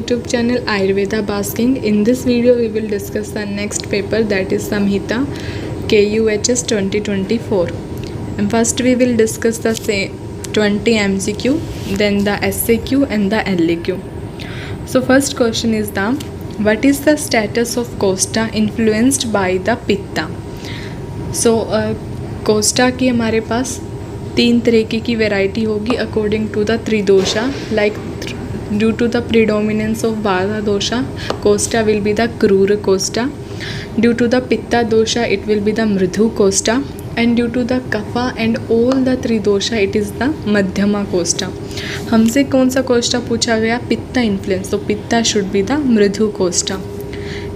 YouTube channel Ayurveda Basking. In this video we will discuss the next paper, that is Samhita KUHS 2024. And first we will discuss the 20 MCQ, then the SAQ and the LAQ. So first question is what is the status of Kosta influenced by the Pitta? So कोस्टा की हमारे पास 3 तरीके की variety होगी according to the tridosha. Like due to the predominance of vata dosha, koshta will be the krura koshta. Due to the pitta dosha it will be the mridu koshta, and due to the kapha and all the tridosha it is the madhyama koshta. हमसे कौन सा कोस्टा पूछा गया? पित्ता इन्फ्लुएंस, तो pitta should be the mridu Costa.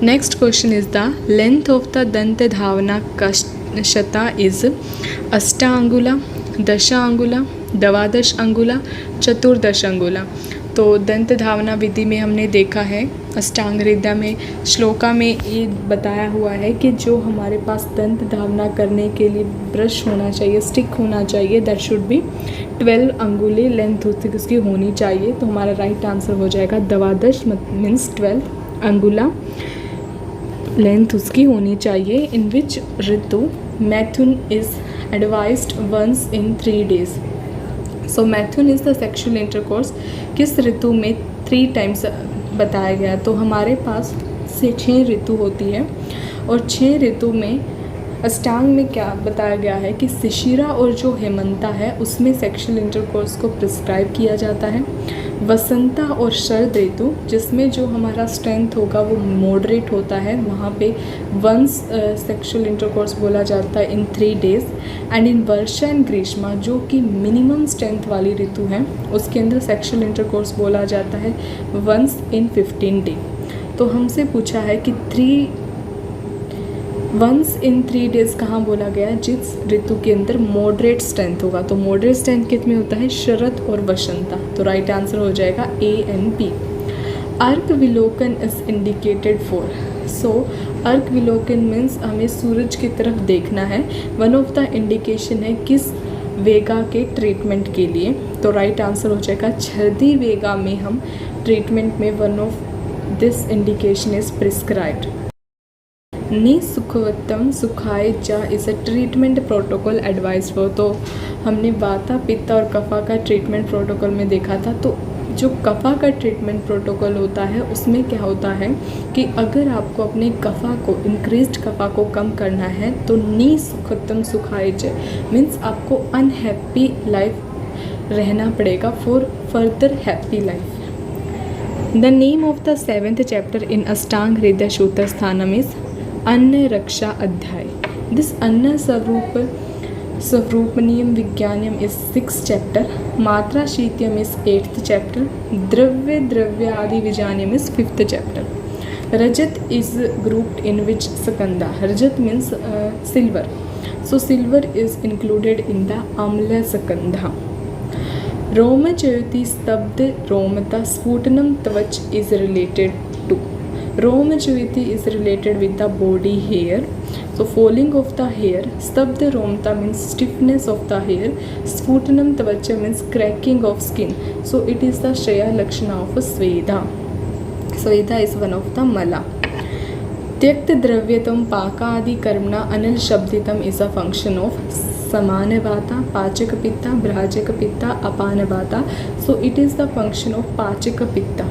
Next question is the length of the दंत धावना शता is अष्टा अंगुला, दशा अंगुला, द्वादश अंगुला, चतुर्दश अंगुला. तो दंत धावना विधि में हमने देखा है, अष्टांग हृदय में श्लोका में ये बताया हुआ है कि जो हमारे पास दंत धावना करने के लिए ब्रश होना चाहिए, स्टिक होना चाहिए, दैट शुड बी 12 अंगुले लेंथ उसकी होनी चाहिए. तो हमारा राइट आंसर हो जाएगा द्वादश मीन्स 12 अंगुला लेंथ उसकी होनी चाहिए. इन which ritu maithun is advised once in 3 days. So maithun is the sexual intercourse किस ऋतु में 3 times बताया गया. तो हमारे पास से 6 ऋतु होती है और 6 ऋतु में अष्टांग में क्या बताया गया है कि शिशिरा और जो हेमंता है उसमें सेक्शुअल इंटरकोर्स को प्रिस्क्राइब किया जाता है. वसंता और शरद ऋतु जिसमें जो हमारा स्ट्रेंथ होगा वो मॉडरेट होता है, वहाँ पे वंस सेक्शुअल इंटरकोर्स बोला जाता है in 3 days. And in varsha and grishma जो कि मिनिमम स्ट्रेंथ वाली ऋतु है उसके अंदर सेक्शुअल इंटरकोर्स बोला जाता है वंस इन 15 days. तो हमसे पूछा है कि वंस इन 3 days कहाँ बोला गया है? जिस ऋतु के अंदर मॉडरेट स्ट्रेंथ होगा. तो मॉडरेट स्ट्रेंथ कितने होता है? शरद और वसंता. तो राइट आंसर हो जाएगा A and B. अर्क विलोकन इज इंडिकेटेड फॉर. सो अर्क विलोकन मीन्स हमें सूरज की तरफ देखना है. वन ऑफ द इंडिकेशन है किस वेगा के ट्रीटमेंट के लिए. तो राइट आंसर हो जाएगा छर्दी वेगा में हम ट्रीटमेंट में one of this indication is prescribed. नि सुखवत्तम सुखाय चा is a treatment protocol advice for. तो हमने वाता पित्ता और कफा का ट्रीटमेंट प्रोटोकॉल में देखा था. तो जो कफा का ट्रीटमेंट प्रोटोकॉल होता है उसमें क्या होता है कि अगर आपको अपने कफा को इंक्रीज्ड कफा को कम करना है तो नि सुखवत्तम सुखाय च मीन्स आपको अनहैप्पी लाइफ रहना पड़ेगा for further happy life. The name of the 7th chapter इन अष्टांग हृदय सूत्र स्थानम इज अन्न रक्षा अध्याय. दिस अन्न स्वरूपनियम विज्ञानम इज 6th chapter. मात्रा शीत्यम is 8th chapter. Dravya Adi Vijnanam is 5th chapter. Rajat is grouped in which skanda? Rajat means silver. So silver is included in the amla skandha. रोमज्योति स्तब्ध रोमता स्फुटनम त्वच is related to. रोमज्योति is related with the body hair. So falling of the hair. Stabdha romata means stiffness of the hair. Sputanam tvacha means cracking of skin. So it is the Shreya Lakshana of Swedha. Swedha is one of the mala. त्यक्त द्रव्यतम पाकादि कर्मणा अनल शब्दितम is a function of समान वाता, पाचक पित्ता, भ्राजक पित्ता, अपान वाता. So it is the function of पाचक पित्ता.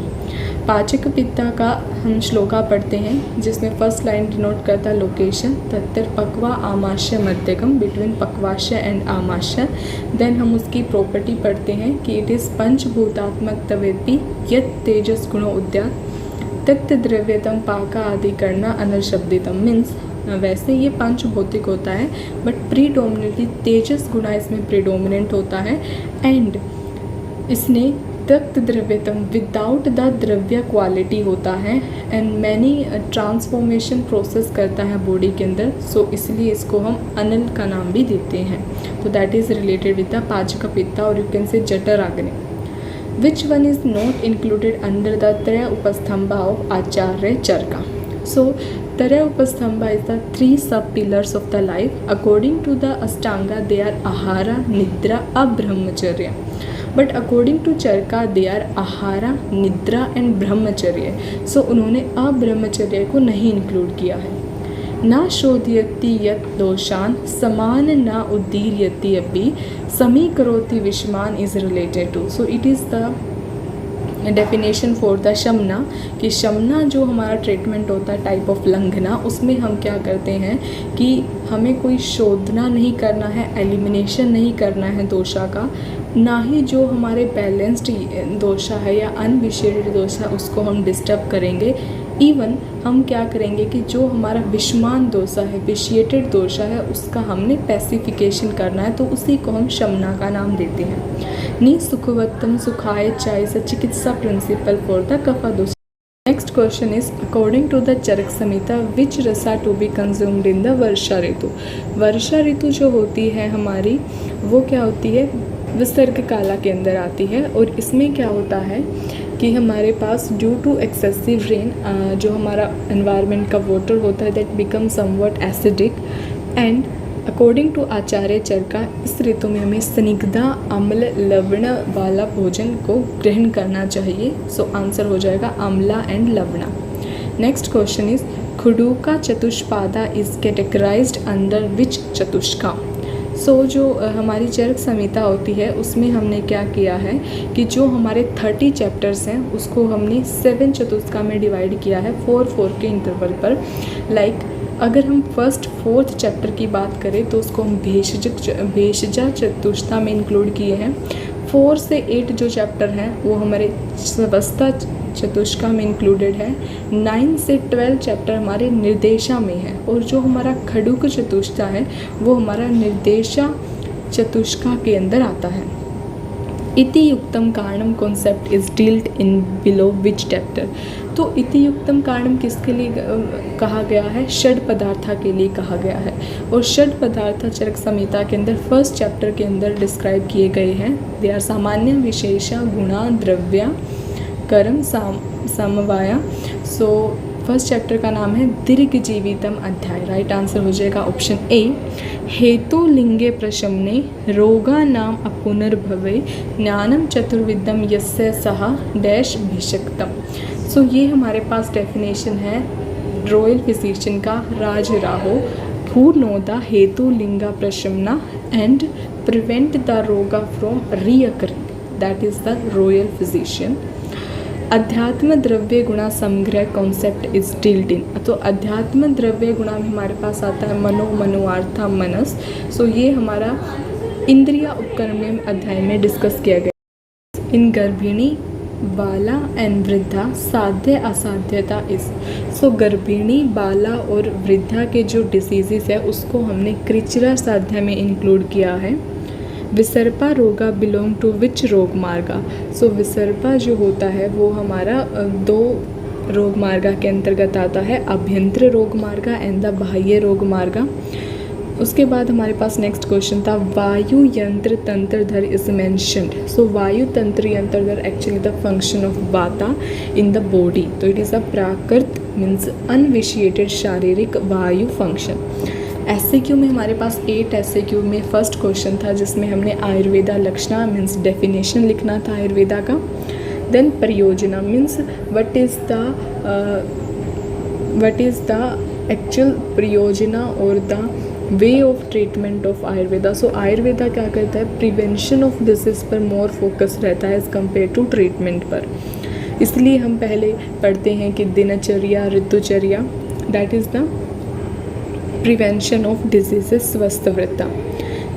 पाचक पित्ता का हम श्लोका पढ़ते हैं जिसमें फर्स्ट लाइन डिनोट करता है लोकेशन. तत्र पक्वा आमाशय मध्यगम, बिटवीन पक्वाशय एंड आमाशय. देन हम उसकी प्रॉपर्टी पढ़ते हैं कि इट इज़ पंचभूतात्मक तवेपि यत तेजस गुणो उद्यात त्यक्त द्रव्यतम पाका आदि करना अनल शब्दितम. मीन्स वैसे ये पंच भौतिक होता है बट प्रीडोमिनेटली तेजस गुणा इसमें प्रीडोमिनेंट होता है. एंड इसने त्यक्त द्रव्यतम विदाउट द द्रव्य क्वालिटी होता है एंड मैनी ट्रांसफॉर्मेशन प्रोसेस करता है बॉडी के अंदर. सो इसलिए इसको हम अनल का नाम भी देते हैं. तो that is related with the पाचक पित्ता और यू कैन से जठर अग्नि. Which one is not included under the त्रय उपस्तंभा ऑफ आचार्य चरका. सो त्रय उपस्तंभा is the 3 sub pillars of the life. According to the Ashtanga they are ahara, nidra, abrahmacharya. But according to Charaka they are ahara, nidra and ब्रह्मचर्य। सो उन्होंने अब्रह्मचर्य को नहीं include किया है। न शोधयति यत् दोषान् समान न उदीर्यति अपि समीकरोति विषमान is related to. So it is the definition for the shamana कि शमना जो हमारा ट्रीटमेंट होता है टाइप ऑफ लंघना, उसमें हम क्या करते हैं कि हमें कोई शोधना नहीं करना है, एलिमिनेशन नहीं करना है दोषा का, ना ही जो हमारे बैलेंस्ड दोषा है या अनविशेषित दोषा उसको हम डिस्टर्ब करेंगे। इवन हम क्या करेंगे कि जो हमारा विषमान दोषा है, विशिएटेड दोषा है, उसका हमने पैसिफिकेशन करना है, तो उसी को हम शमना का नाम देते हैं। नी सुखवत्तम सुखाय चाय स चिकित्सा principal for the kapha dosha. Next question is according to the Charak Samhita which rasa to be consumed in the varsha ritu. वर्षा ऋतु जो होती है हमारी, वो क्या होती है, विसर्ग काला के अंदर आती है। और इसमें क्या होता है कि हमारे पास ड्यू टू एक्सेसिव रेन जो हमारा एनवायरनमेंट का वाटर होता है that become somewhat acidic, and according to Acharya Charaka इस ऋतु में हमें स्निग्धा अम्ल लवण वाला भोजन को ग्रहण करना चाहिए। सो आंसर हो जाएगा amla and lavana. Next question is khuddaka chatushpada is categorized under which chatushka. So जो हमारी चरक संहिता होती है उसमें हमने क्या किया है कि जो हमारे 30 चैप्टर्स हैं उसको हमने 7 चतुष्का में डिवाइड किया है 4-4 के इंटरवल पर। लाइक अगर हम फर्स्ट 4th चैप्टर की बात करें तो उसको हम भेषजा चतुष्का में इंक्लूड किए हैं। 4 से 8 जो चैप्टर हैं वो हमारे स्वस्था चतुष्का में इंक्लूडेड है। 9 से 12 चैप्टर हमारे निर्देशा में है, और जो हमारा खडुक चतुष्का है वो हमारा निर्देशा चतुष्का के अंदर आता है। इति युक्तम कारणम concept is dealt in below which chapter. तो इति युक्तम कारणम किसके लिए कहा गया है, षड पदार्था के लिए कहा गया है। और षड पदार्थ चरक संहिता के अंदर फर्स्ट चैप्टर के अंदर डिस्क्राइब किए गए हैं। दे आर सामान्य विशेषा गुणा द्रव्या कर्म समवाया। सो फर्स्ट चैप्टर का नाम है दीर्घ जीवितम अध्याय। राइट आंसर हो जाएगा ऑप्शन ए। हेतु लिंगे प्रशमने रोगा नाम अपुनर्भवे ज्ञानम चतुर्विदम यस्य सह डैश भिषक्तम। सो ये हमारे पास डेफिनेशन है रॉयल फिजिशियन का राज राहो, हु नो द हेतु लिंगा प्रशमना एंड प्रिवेंट द रोगा from recurring, that is the royal physician. अध्यात्म द्रव्य गुणा संग्रह कॉन्सेप्ट इज डील्ड इन। तो अध्यात्म द्रव्य गुणा में हमारे पास आता है मनो, मनुआर्था, मनस। सो ये हमारा इंद्रिया उपकरण अध्याय में डिस्कस किया गया। इन गर्भिणी बाला एंड वृद्धा साध्य असाध्यता इस। सो गर्भिणी, बाला और वृद्धा के जो डिसीजेस है उसको हमने कृचिरा साध्य में इंक्लूड किया है। विसर्पा रोगा बिलोंग टू विच रोग मार्गा। सो विसर्पा जो होता है वो हमारा 2 रोग मार्गा के अंतर्गत आता है, अभ्यंतर रोग मार्गा एंड द बाह्य रोग मार्गा। उसके बाद हमारे पास नेक्स्ट क्वेश्चन था वायु यंत्र तंत्रधर is mentioned. So vayu tantra yantradhara actually the function of vata in the body. तो it is a prakrit means unvitiated sharirik vayu function. SAQ में हमारे पास 8 एसएक्यू में फर्स्ट क्वेश्चन था जिसमें हमने आयुर्वेदा लक्षणा मीन्स डेफिनेशन लिखना था आयुर्वेदा का। देन परियोजना means what is the actual परियोजना और the way of treatment of Ayurveda. So Ayurveda क्या करता है, प्रिवेंशन ऑफ डिसीज पर मोर फोकस रहता है एज़ कम्पेयर टू ट्रीटमेंट पर। इसलिए हम पहले पढ़ते हैं कि dinacharya, ritucharya, that is the prevention of diseases swasthavritta.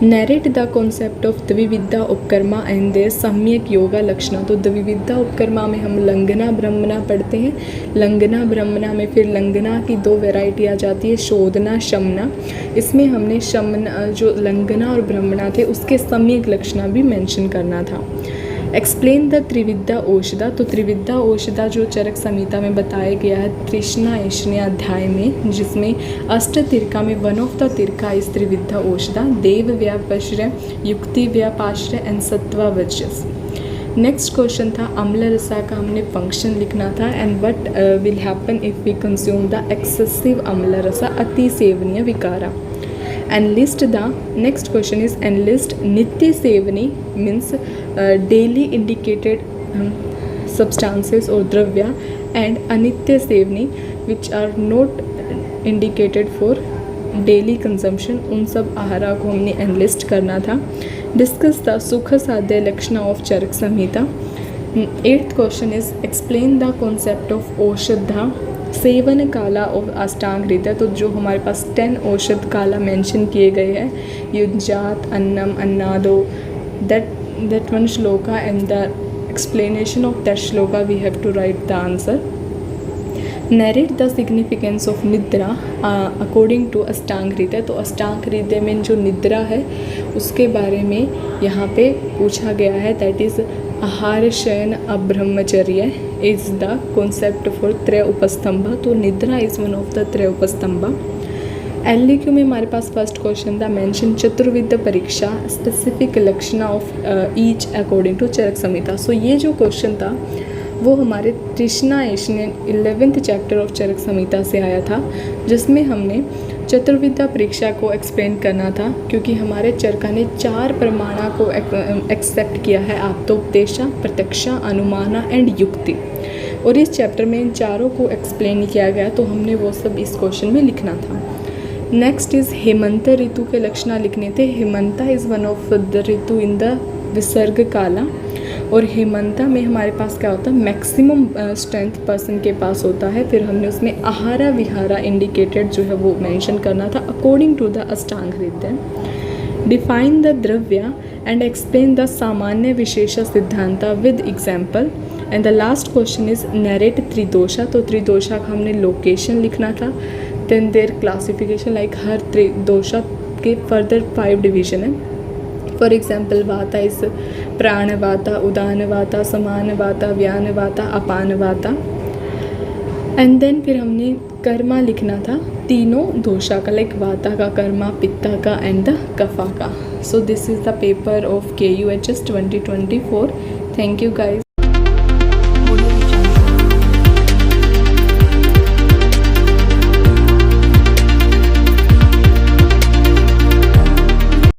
Narrate the concept of dvividha upakrama and their samyak yoga लक्षणा। तो द्विविद्या उपकर्मा में हम लंघना ब्रह्मणा पढ़ते हैं। लंघना ब्रह्मणा में फिर लंघना की 2 वैरायटी आ जाती है, शोधना, शमना। इसमें हमने शमना जो लंघना और ब्रह्मणा थे उसके सम्यक लक्षणा भी मेंशन करना था। Explain the trividha aushadha. तो त्रिविद्या औषधा जो चरक संहिता में बताया गया है तृष्णा ऐष्ण्य अध्याय में, जिसमें अष्ट तिरका में वन ऑफ द तिरका इस त्रिविद्या औषधा, देव व्यापाश्रय, युक्ति व्यापाश्रय एंड सत्वा वजस। नेक्स्ट क्वेश्चन था अम्ल रसा का हमने फंक्शन लिखना था and what will happen if we consume the excessive amla rasa, अति सेवनीय विकारा। Enlist the next question is enlist nitya sevani means daily indicated substances or dravya and anitya sevani which are not indicated for daily consumption, उन सब आहारा को हमने analyst करना था. Discuss the sukha sadhya lakshana of Charak Samhita. 8th question is explain the concept of aushadha sevana kala of Ashtanga Hridaya. तो जो हमारे पास 10 औषध काला मेंशन किए गए हैं, युज्जात, अन्नम, अन्नादो, that one shloka and the explanation of that shloka we have to write the answer. Narrate the significance of निद्रा according to अष्टांग हृदय. तो अष्टांग हृदय में जो निद्रा है उसके बारे में यहाँ पे पूछा गया है. दैट इज़ आहार शयन अब्रह्मचर्य इज़ द कॉन्सेप्ट फॉर त्रय उपस्तंभ. तो निद्रा इज़ वन ऑफ द त्रय उपस्तंभ. LQ में हमारे पास फर्स्ट क्वेश्चन था मेंशन चतुर्विद परीक्षा स्पेसिफिक लक्षण ऑफ ईच अकॉर्डिंग टू चरक संहिता. सो ये जो क्वेश्चन था वो हमारे तृष्णा Asian 11th chapter of Charak संहिता से आया था, जिसमें हमने चतुर्विद्या परीक्षा को एक्सप्लेन करना था, क्योंकि हमारे चरका ने 4 प्रमाणा को एक्सेप्ट किया है, आप्तोपदेशा, प्रत्यक्षा, अनुमाना एंड युक्ति. और इस चैप्टर में इन चारों को एक्सप्लेन किया गया, तो हमने वो सब इस क्वेश्चन में लिखना था. नेक्स्ट इज़ हेमंत ऋतु के लक्षण लिखने थे. Hemanta is one of the ritu in the visarga kala. और हेमंता में हमारे पास क्या होता है, मैक्सिमम स्ट्रेंथ पर्सन के पास होता है. फिर हमने उसमें आहारा विहारा इंडिकेटेड जो है वो मेंशन करना था according to the Ashtanga Hridaya. Define the dravya and explain the samanya vishesha siddhanta with example. And the last question is narrate tridosha. तो त्रिदोषा का हमने लोकेशन लिखना था. देन देयर क्लासिफिकेशन, लाइक हर त्रिदोषा के फर्दर 5 डिवीजन है. For example vata is प्राणवाता, उदानवाता, समानवाता, व्यानवाता, अपानवाता. And then फिर हमने कर्मा लिखना था तीनों दोषा का, लाइक वाता का कर्मा, पित्ता का एंड द कफा का. So this is the paper of KUHS 2024. Thank you guys.